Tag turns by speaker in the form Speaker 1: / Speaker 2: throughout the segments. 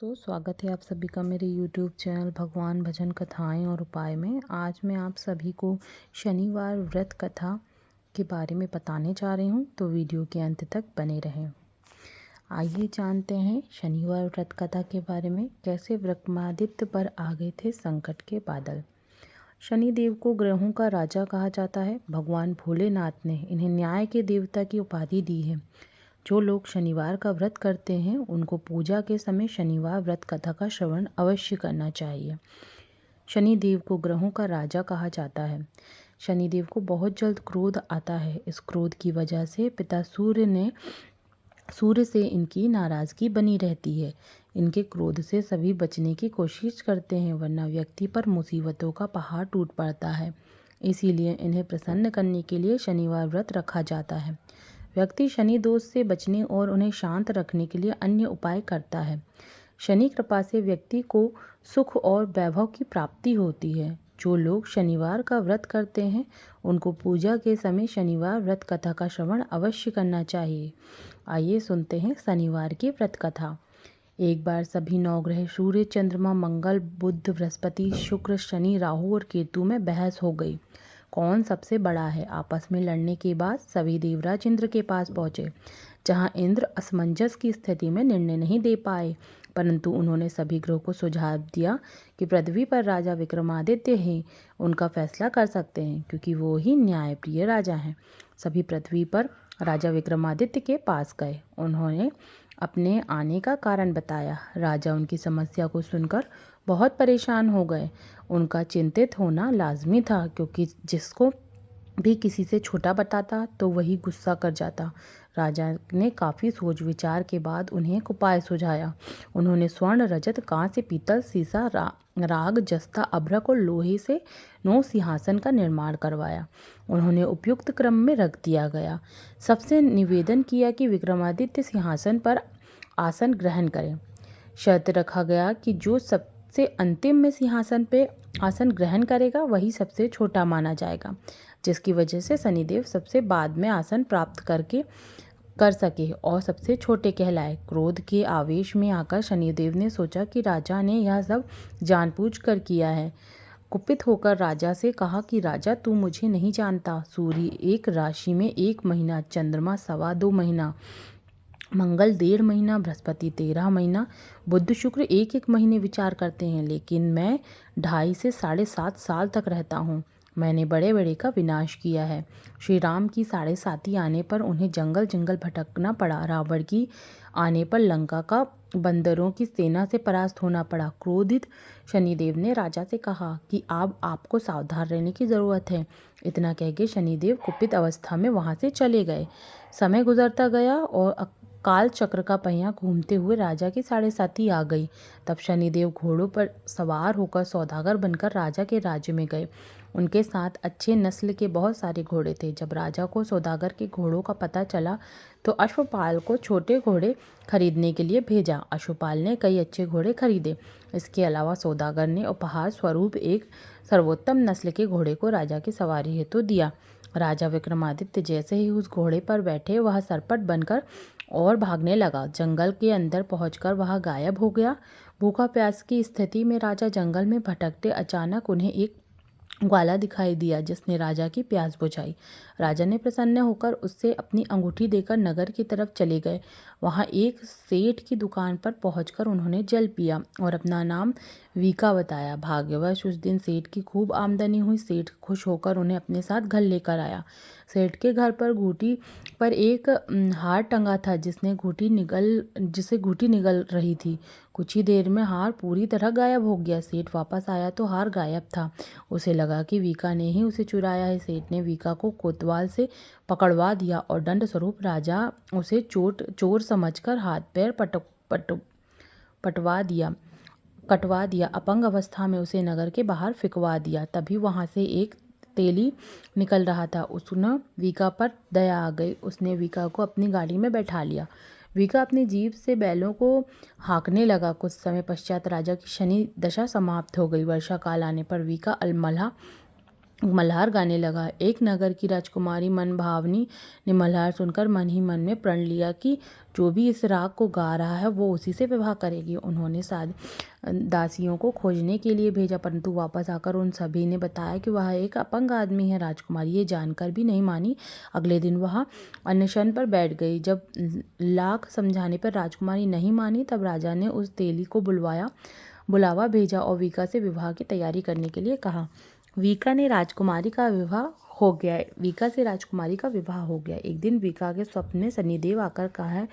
Speaker 1: तो स्वागत है आप सभी का मेरे YouTube चैनल भगवान भजन कथाएं और उपाय में। आज मैं आप सभी को शनिवार व्रत कथा के बारे में बताने जा रही हूँ, तो वीडियो के अंत तक बने रहें। आइए जानते हैं शनिवार व्रत कथा के बारे में। कैसे विक्रमादित्य पर आ गए थे संकट के बादल। शनिदेव को ग्रहों का राजा कहा जाता है। भगवान भोलेनाथ ने इन्हें न्याय के देवता की उपाधि दी है। जो लोग शनिवार का व्रत करते हैं उनको पूजा के समय शनिवार व्रत कथा का श्रवण अवश्य करना चाहिए। शनिदेव को ग्रहों का राजा कहा जाता है। शनिदेव को बहुत जल्द क्रोध आता है। इस क्रोध की वजह से पिता सूर्य से इनकी नाराज़गी बनी रहती है। इनके क्रोध से सभी बचने की कोशिश करते हैं, वरना व्यक्ति पर मुसीबतों का पहाड़ टूट पड़ता है। इसीलिए इन्हें प्रसन्न करने के लिए शनिवार व्रत रखा जाता है। व्यक्ति शनि दोष से बचने और उन्हें शांत रखने के लिए अन्य उपाय करता है। शनि कृपा से व्यक्ति को सुख और वैभव की प्राप्ति होती है। जो लोग शनिवार का व्रत करते हैं उनको पूजा के समय शनिवार व्रत कथा का श्रवण अवश्य करना चाहिए। आइए सुनते हैं शनिवार की व्रत कथा। एक बार सभी नवग्रह सूर्य, चंद्रमा, मंगल, बुध, बृहस्पति, शुक्र, शनि, राहु और केतु में बहस हो गई। कौन सबसे बड़ा है। आपस में लड़ने के बाद सभी देवराज इंद्र के पास पहुंचे, जहां इंद्र असमंजस की स्थिति में निर्णय नहीं दे पाए, परंतु उन्होंने सभी ग्रहों को सुझाव दिया कि पृथ्वी पर राजा विक्रमादित्य हैं, उनका फैसला कर सकते हैं, क्योंकि वो ही न्यायप्रिय राजा हैं। सभी पृथ्वी पर राजा विक्रमादित्य के पास गए। उन्होंने अपने आने का कारण बताया। राजा उनकी समस्या को सुनकर बहुत परेशान हो गए। उनका चिंतित होना लाजमी था, क्योंकि जिसको भी किसी से छोटा बताता तो वही गुस्सा कर जाता। राजा ने काफ़ी सोच विचार के बाद उन्हें एक उपाय सुझाया। उन्होंने स्वर्ण, रजत, कांस्य, पीतल, सीसा, राग, जस्ता, अभ्रक और लोहे से 9 सिंहासन का निर्माण करवाया। उन्होंने उपयुक्त क्रम में रख दिया गया। सबसे निवेदन किया कि विक्रमादित्य सिंहासन पर आसन ग्रहण करें। शर्त रखा गया कि जो सबसे अंतिम में सिंहासन पे आसन ग्रहण करेगा वही सबसे छोटा माना जाएगा, जिसकी वजह से शनिदेव सबसे बाद में आसन प्राप्त कर सके और सबसे छोटे कहलाए। क्रोध के आवेश में आकर शनिदेव ने सोचा कि राजा ने यह सब जानबूझकर किया है। कुपित होकर राजा से कहा कि राजा, तू मुझे नहीं जानता। सूर्य एक राशि में 1 महीना, चंद्रमा 2.25 महीना, मंगल 1.5 महीना, बृहस्पति 13 महीना, बुध शुक्र 1-1 महीने विचार करते हैं, लेकिन मैं 2.5 से 7.5 साल तक रहता हूँ। मैंने बड़े बड़े का विनाश किया है। श्री राम की 7.5 आने पर उन्हें जंगल जंगल भटकना पड़ा। रावण की आने पर लंका का बंदरों की सेना से परास्त होना पड़ा। क्रोधित शनिदेव ने राजा से कहा कि अब आपको सावधान रहने की ज़रूरत है। इतना कह के शनिदेव कुपित अवस्था में वहाँ से चले गए। समय गुजरता गया और काल चक्र का पहिया घूमते हुए राजा की 7.5 आ गई। तब शनिदेव घोड़ों पर सवार होकर सौदागर बनकर राजा के राज्य में गए। उनके साथ अच्छे नस्ल के बहुत सारे घोड़े थे। जब राजा को सौदागर के घोड़ों का पता चला तो अश्वपाल को छोटे घोड़े खरीदने के लिए भेजा। अश्वपाल ने कई अच्छे घोड़े खरीदे। इसके अलावा सौदागर ने उपहार स्वरूप एक सर्वोत्तम नस्ल के घोड़े को राजा की सवारी हेतु दिया। राजा विक्रमादित्य जैसे ही उस घोड़े पर बैठे वह सरपट बनकर और भागने लगा। जंगल के अंदर पहुंचकर वह गायब हो गया। भूखा प्यास की स्थिति में राजा जंगल में भटकते अचानक उन्हें एक ग्वाला दिखाई दिया, जिसने राजा की प्यास बुझाई। राजा ने प्रसन्न होकर उससे अपनी अंगूठी देकर नगर की तरफ चले गए। वहां एक सेठ की दुकान पर पहुंचकर उन्होंने जल पिया और अपना नाम वीका बताया। भाग्यवश उस दिन सेठ की खूब आमदनी हुई। सेठ खुश होकर उन्हें अपने साथ घर लेकर आया। सेठ के घर पर घूटी पर एक हार टंगा था, जिसे घूटी निगल रही थी। कुछ ही देर में हार पूरी तरह गायब हो गया। सेठ वापस आया तो हार गायब था। उसे लगा कि वीका ने ही उसे चुराया है। सेठ ने वीका को कोतवाल से पकड़वा दिया और दंड स्वरूप राजा उसे चोर समझकर हाथ पैर कटवा दिया। अपंग अवस्था में उसे नगर के बाहर फिकवा दिया। तभी वहां से एक तेली निकल रहा था। उसने वीका पर दया आ गई। उसने वीका को अपनी गाड़ी में बैठा लिया। वीका अपनी जीभ से बैलों को हाँकने लगा। कुछ समय पश्चात राजा की शनि दशा समाप्त हो गई। वर्षा काल आने पर वीका अलमला मल्हार गाने लगा। एक नगर की राजकुमारी मनभावनी ने मल्हार सुनकर मन ही मन में प्रण लिया कि जो भी इस राग को गा रहा है वो उसी से विवाह करेगी। उन्होंने दासियों को खोजने के लिए भेजा, परंतु वापस आकर उन सभी ने बताया कि वह एक अपंग आदमी है। राजकुमारी ये जानकर भी नहीं मानी। अगले दिन वह अनशन पर बैठ गई। जब लाख समझाने पर राजकुमारी नहीं मानी, तब राजा ने उस तेली को बुलावा भेजा और वीका से विवाह की तैयारी करने के लिए कहा। वीका से राजकुमारी का विवाह हो गया। एक दिन वीका के स्वप्न में शनिदेव आकर कहा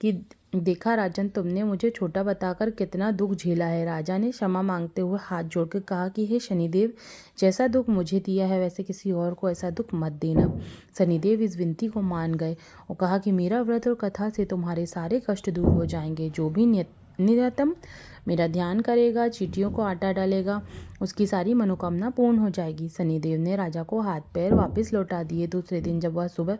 Speaker 1: कि देखा राजन, तुमने मुझे छोटा बताकर कितना दुख झेला है। राजा ने क्षमा मांगते हुए हाथ जोड़कर कहा कि हे शनिदेव, जैसा दुख मुझे दिया है वैसे किसी और को ऐसा दुख मत देना। शनिदेव इस विनती को मान गए और कहा कि मेरा व्रत और कथा से तुम्हारे सारे कष्ट दूर हो जाएंगे। जो भी निरतम मेरा ध्यान करेगा, चींटियों को आटा डालेगा, उसकी सारी मनोकामना पूर्ण हो जाएगी। शनिदेव ने राजा को हाथ पैर वापस लौटा दिए। दूसरे दिन जब वह सुबह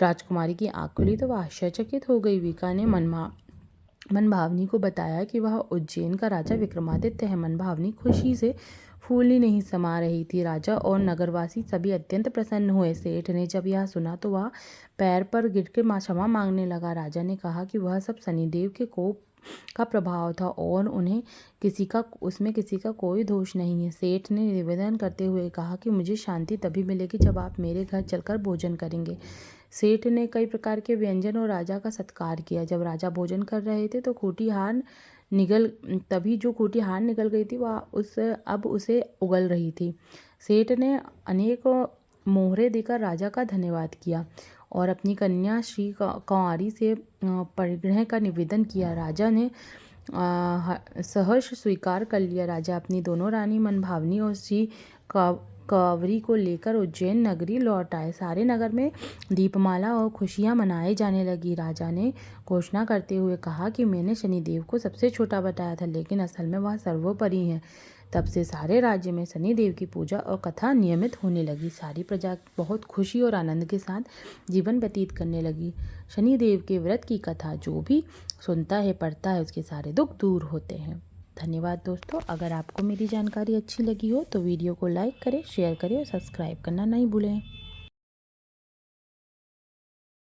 Speaker 1: राजकुमारी की आंख खुली तो वह आश्चर्यचकित हो गई। वीका ने मनभावनी को बताया कि वह उज्जैन का राजा विक्रमादित्य है। मनभावनी खुशी से फूली नहीं समा रही थी। राजा और नगरवासी सभी अत्यंत प्रसन्न हुए। सेठ ने जब यह सुना तो वह पैर पर गिरकर क्षमा मांगने लगा। राजा ने कहा कि वह सब शनिदेव के कोप का प्रभाव था और उसमें किसी का कोई दोष नहीं है। सेठ ने निवेदन करते हुए कहा कि मुझे शांति तभी मिलेगी जब आप मेरे घर चलकर भोजन करेंगे। सेठ ने कई प्रकार के व्यंजन और राजा का सत्कार किया। जब राजा भोजन कर रहे थे तो जो खूंटी हार निकल गई थी वह अब उसे उगल रही थी। सेठ ने अनेक मोहरे देकर राजा का धन्यवाद किया और अपनी कन्या श्री कंवारी से परिग्रह का निवेदन किया। राजा ने सहर्ष स्वीकार कर लिया। राजा अपनी दोनों रानी मनभावनी और श्री कंवरी को लेकर उज्जैन नगरी लौट आए। सारे नगर में दीपमाला और खुशियां मनाई जाने लगी। राजा ने घोषणा करते हुए कहा कि मैंने शनिदेव को सबसे छोटा बताया था, लेकिन असल में वह सर्वोपरि है। तब से सारे राज्य में शनिदेव की पूजा और कथा नियमित होने लगी। सारी प्रजा बहुत खुशी और आनंद के साथ जीवन व्यतीत करने लगी। शनिदेव के व्रत की कथा जो भी सुनता है, पढ़ता है, उसके सारे दुख दूर होते हैं। धन्यवाद दोस्तों। अगर आपको मेरी जानकारी अच्छी लगी हो तो वीडियो को लाइक करें, शेयर करें और सब्सक्राइब करना नहीं भूलें।